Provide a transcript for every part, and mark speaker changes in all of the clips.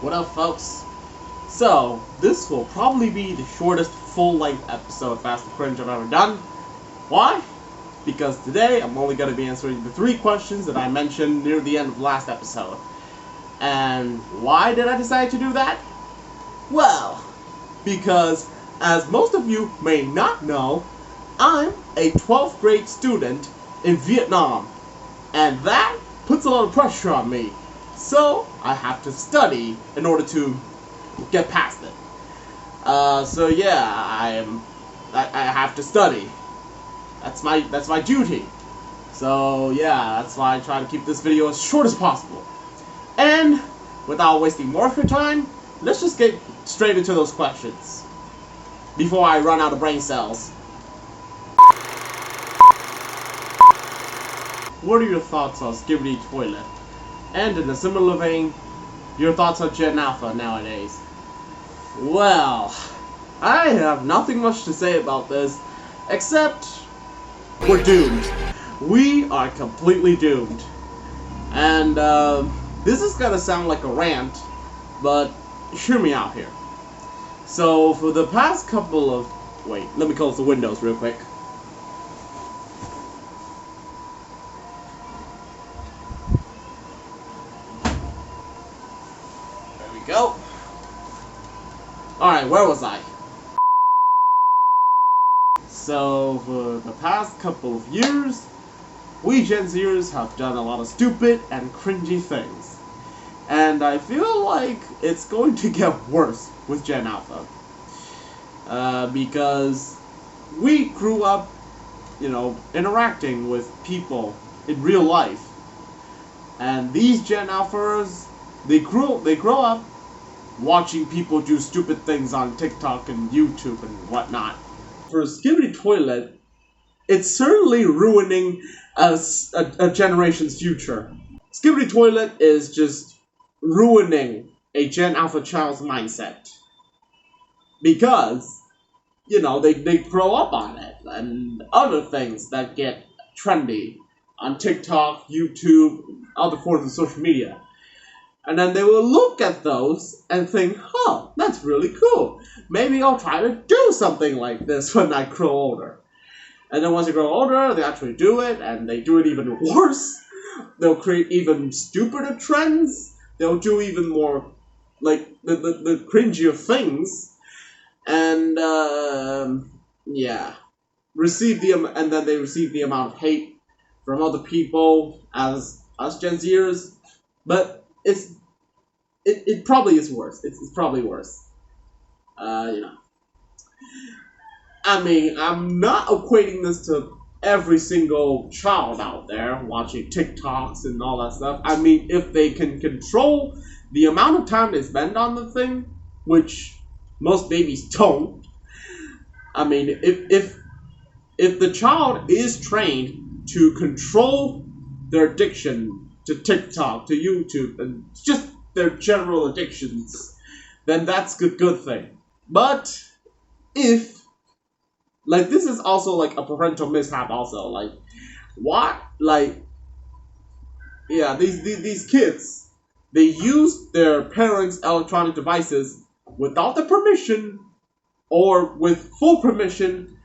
Speaker 1: What up, folks? So, this will probably be the shortest full-length episode of AskTheCringe I've ever done. Why? Because today I'm only going to be answering the 3 questions that I mentioned near the end of the last episode. And why did I decide to do that? Well, because, as most of you may not know, I'm a 12th grade student in Vietnam. And that puts a lot of pressure on me. So, I have to study in order to get past it. So yeah, I have to study. That's my duty. So yeah, that's why I try to keep this video as short as possible. And without wasting more of your time, let's just get straight into those questions before I run out of brain cells. What are your thoughts on Skibidi Toilet? And in a similar vein, your thoughts on Gen Alpha nowadays? Well, I have nothing much to say about this, except we're doomed. We are completely doomed. And this is gonna sound like a rant, but hear me out here. So for the past couple of... Wait, let me close the windows real quick. Go. Alright, where was I? So, for the past couple of years, we Gen Zers have done a lot of stupid and cringy things. And I feel like it's going to get worse with Gen Alpha. Because we grew up, interacting with people in real life. And these Gen Alphas, they grow up watching people do stupid things on TikTok and YouTube and whatnot. For Skibidi Toilet, it's certainly ruining a generation's future. Skibidi Toilet is just ruining a Gen Alpha child's mindset. Because, they grow up on it and other things that get trendy on TikTok, YouTube, other forms of social media. And then they will look at those and think, huh, that's really cool. Maybe I'll try to do something like this when I grow older. And then once they grow older, they actually do it, and they do it even worse. They'll create even stupider trends. They'll do even more, the cringier things. And, yeah. And then they receive the amount of hate from other people as Gen Zers. But it probably is worse. It's probably worse. I mean, I'm not equating this to every single child out there watching TikToks and all that stuff. I mean, if they can control the amount of time they spend on the thing, which most babies don't. I mean, if the child is trained to control their addiction to TikTok, to YouTube, and just their general addictions, then that's a good thing. But if, this is also a parental mishap also, these kids, they use their parents' electronic devices without the permission or with full permission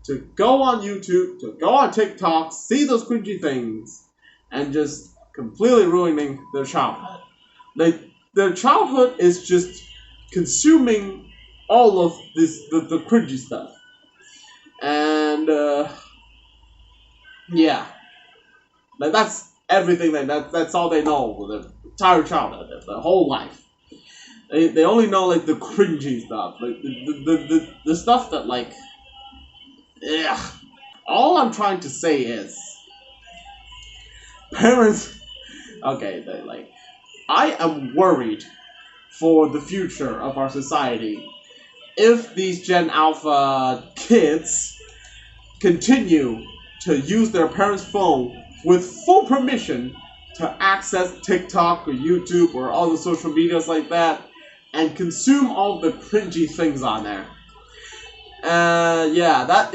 Speaker 1: to go on YouTube, to go on TikTok, see those cringy things, and just completely ruining their childhood. Their childhood is just consuming all of the cringy stuff. And, yeah. That's everything, that's all they know their entire childhood, their whole life. They only know, the cringy stuff. The stuff that, ugh. All I'm trying to say is, parents... Okay, I am worried for the future of our society if these Gen Alpha kids continue to use their parents' phone with full permission to access TikTok or YouTube or all the social medias like that and consume all the cringy things on there. Yeah, that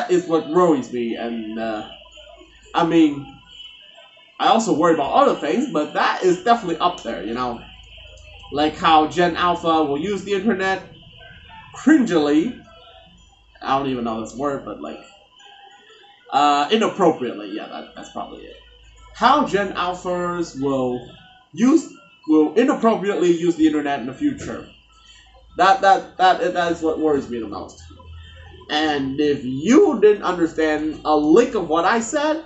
Speaker 1: is what worries me, and I mean, I also worry about other things, but that is definitely up there, Like how Gen Alpha will use the internet cringily. I don't even know this word, but like inappropriately. Yeah, that's probably it. How Gen Alphas will inappropriately use the internet in the future. That is what worries me the most. And if you didn't understand a lick of what I said,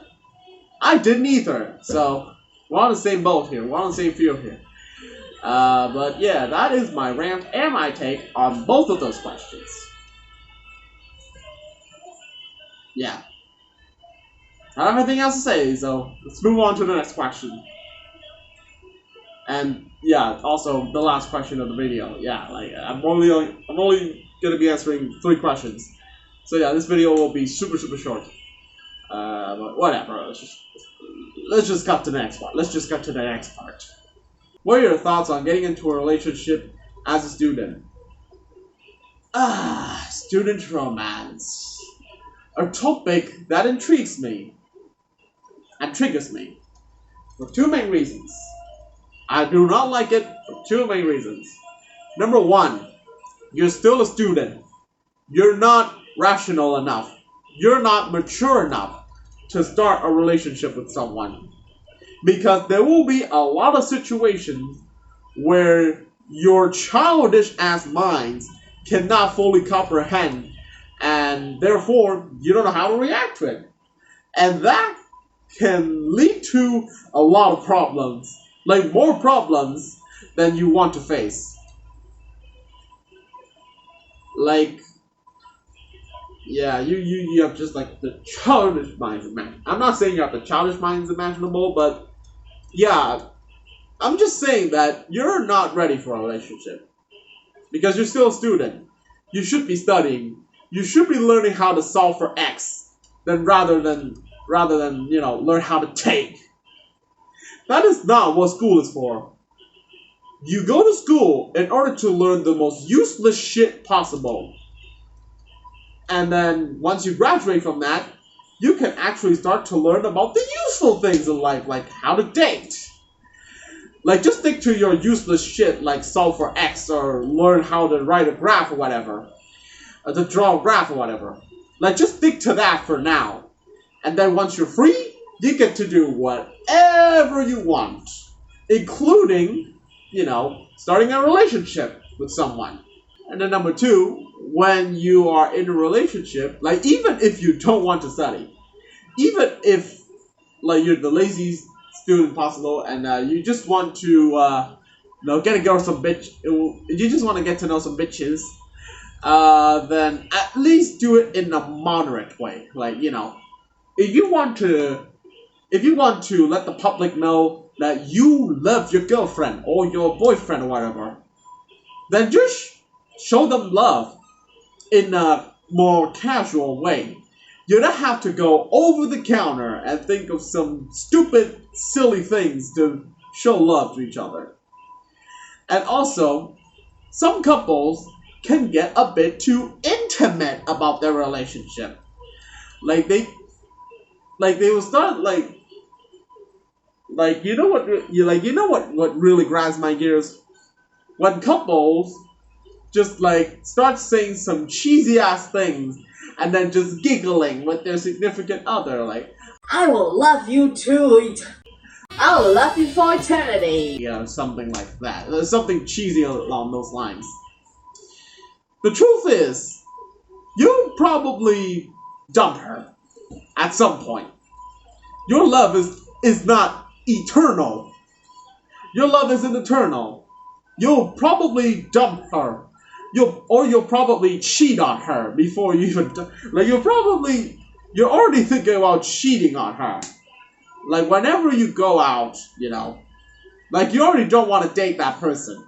Speaker 1: I didn't either. So we're on the same boat here. We're on the same field here. But yeah, that is my rant and my take on both of those questions. Yeah. I don't have anything else to say, so let's move on to the next question. And yeah, also the last question of the video. Yeah, like I'm only gonna be answering 3 questions. So yeah, this video will be super short. But whatever. Let's just cut to the next part. Let's just cut to the next part. What are your thoughts on getting into a relationship as a student? Student romance. A topic that intrigues me and triggers me for 2 main reasons. I do not like it for 2 main reasons. Number 1, you're still a student. You're not rational enough. You're not mature enough to start a relationship with someone. Because there will be a lot of situations where your childish ass minds cannot fully comprehend, and therefore you don't know how to react to it. And that can lead to a lot of problems. Like more problems than you want to face. Like, yeah, you have just like the childish minds. I'm not saying you have the childish minds imaginable, but yeah, I'm just saying that you're not ready for a relationship because you're still a student. You should be studying. You should be learning how to solve for X, rather than learn how to take. That is not what school is for. You go to school in order to learn the most useless shit possible. And then once you graduate from that, you can actually start to learn about the useful things in life, like how to date. Like, just stick to your useless shit, like solve for X or learn how to write a graph or whatever. Or to draw a graph or whatever. Like, just stick to that for now. And then once you're free, you get to do whatever you want. Including, starting a relationship with someone. And then number 2, when you are in a relationship, like even if you don't want to study, even if like you're the lazy student possible and you just want to get a girl some bitch, you just want to get to know some bitches, then at least do it in a moderate way. Like, if you want to let the public know that you love your girlfriend or your boyfriend or whatever, then just show them love in a more casual way. You don't have to go over the counter and think of some stupid, silly things to show love to each other. And also, some couples can get a bit too intimate about their relationship. Like they will start what really grinds my gears? When couples just start saying some cheesy ass things and then just giggling with their significant other, like,
Speaker 2: I will love you too. I will love you for eternity.
Speaker 1: Yeah, something like that. There's something cheesy along those lines. The truth is, you'll probably dump her at some point. Your love is not eternal. Your love isn't eternal. You'll probably dump her. You'll probably cheat on her before you even... You're already thinking about cheating on her. Like, whenever you go out, you already don't want to date that person.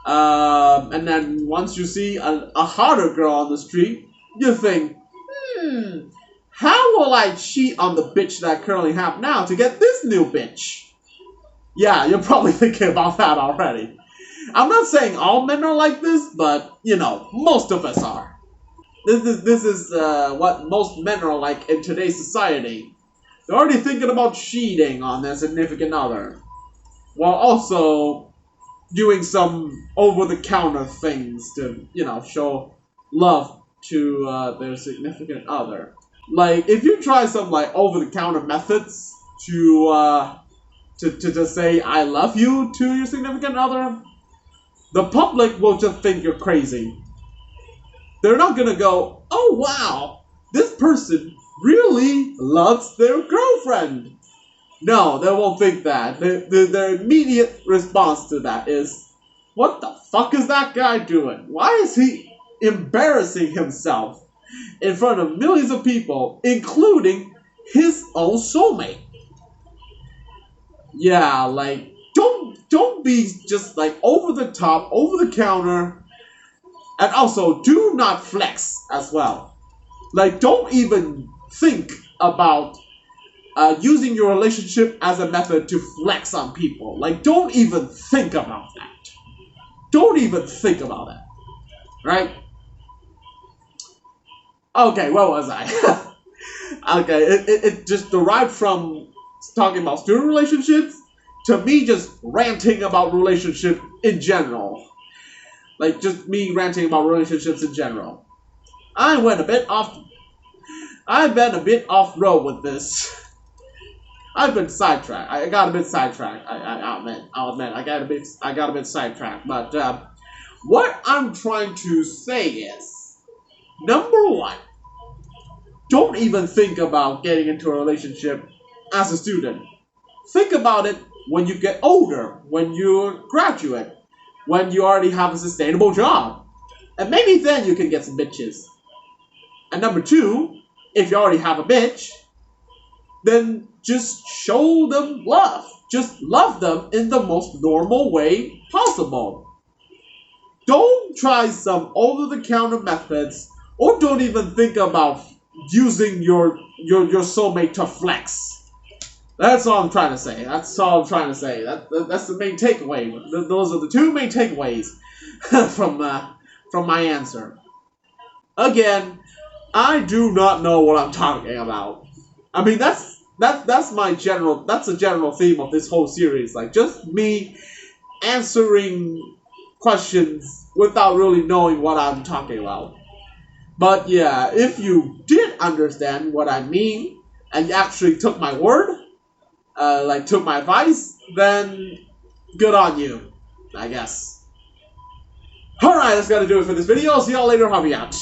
Speaker 1: And then once you see a hotter girl on the street, you think, how will I cheat on the bitch that I currently have now to get this new bitch? Yeah, you're probably thinking about that already. I'm not saying all men are like this, but, most of us are. This is what most men are like in today's society. They're already thinking about cheating on their significant other, while also doing some over-the-counter things to, show love to their significant other. Like, if you try some, like, over-the-counter methods to just say I love you to your significant other, the public will just think you're crazy. They're not gonna go, oh wow, this person really loves their girlfriend. No, they won't think that. Their immediate response to that is, what the fuck is that guy doing? Why is he embarrassing himself in front of millions of people, including his own soulmate? Yeah, like, don't be just like over the top, over the counter, and also do not flex as well. Like, don't even think about using your relationship as a method to flex on people. Like, don't even think about that. Don't even think about that. Right? Okay, what was I? Okay, it just derived from talking about student relationships to me just ranting about relationship in general. Like, just me ranting about relationships in general. I've been a bit off road with this. I've been sidetracked. I got a bit sidetracked. I'll admit. I got a bit sidetracked. But what I'm trying to say is, number one, don't even think about getting into a relationship as a student. Think about it when you get older, when you graduate, when you already have a sustainable job, and maybe then you can get some bitches. And number two, if you already have a bitch, then just show them love. Just love them in the most normal way possible. Don't try some over-the-counter methods, or don't even think about using your soulmate to flex. That's all I'm trying to say. That's the main takeaway. Those are the two main takeaways from my answer. Again, I do not know what I'm talking about. I mean, that's the general theme of this whole series. Like, just me answering questions without really knowing what I'm talking about. But yeah, if you did understand what I mean, and you actually took my word, took my advice, then good on you, I guess. Alright, that's gotta do it for this video. See y'all later. Harvey out.